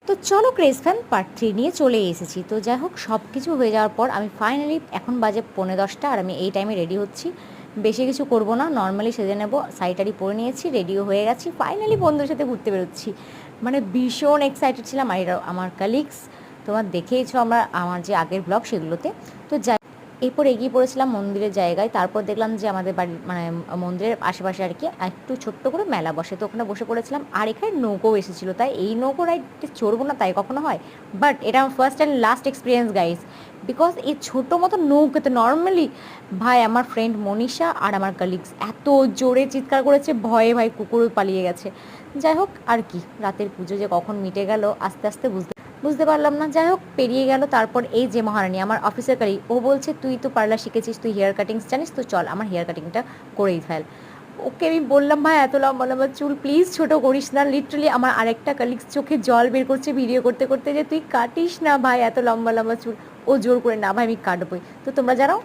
তো চলো craze fan part 3 নিয়ে চলে এসেছি। তো যাই হোক সব কিছু হয়ে যাওয়ার পর আমি ফাইনালি এখন বাজে 10:45 আর আমি এই টাইমে রেডি হচ্ছি। বেশি কিছু করব না, নর্মালি সেজে নেব, শাড়ি পরে নিয়েছি, রেডিও হয়ে গেছি, ফাইনালি বন্ধুদের সাথে ঘুরতে বেরোচ্ছি। মানে ভীষণ এক্সাইটেড ছিলাম। আর এরা আমার কালিগস, তোমার দেখেইছো আমার যে আগের ব্লগ সেগুলোতে। তো যাই, এরপর এগিয়ে পড়েছিলাম মন্দিরের জায়গায়। তারপর দেখলাম যে আমাদের বাড়ির মানে মন্দিরের আশেপাশে আর কি একটু ছোট্ট করে মেলা বসে, তো ওখানে বসে পড়েছিলাম। আর এখানে নৌকো এসেছিলো, তাই এই নৌকো রাইডে চড়বো না তাই কখনো হয়, বাট এটা আমার first and last experience guys. Because এই ছোটো মতো নৌকোতে নর্মালি ভাই আমার ফ্রেন্ড মনীষা আর আমার কালিগস এত জোরে চিৎকার করেছে, ভয়ে ভাই কুকুর পালিয়ে গেছে। যাই হোক, আর কি রাতের পুজো যে কখন মিটে গেল আস্তে আস্তে বুঝতে পারলাম না। যাই হোক পেরিয়ে গেল। তারপর এই যে মহারানী আমার অফিসের কারি, ও বলছে তুই তো পার্লার শিখেছিস, তুই হেয়ার কাটিংস জানিস, তো চল আমার হেয়ার কাটিংটা করেই ফেল। ওকে আমি বললাম ভাই এত লম্বা লম্বা চুল প্লিজ ছোট করিস না। লিটারালি আমার আরেকটা কালিগস চোখে জল বের করছে ভিডিও করতে করতে যে তুই কাটিস না ভাই এত লম্বা লম্বা চুল। ও জোর করে না ভাই আমি কাটবই। তো তোমরা জানাও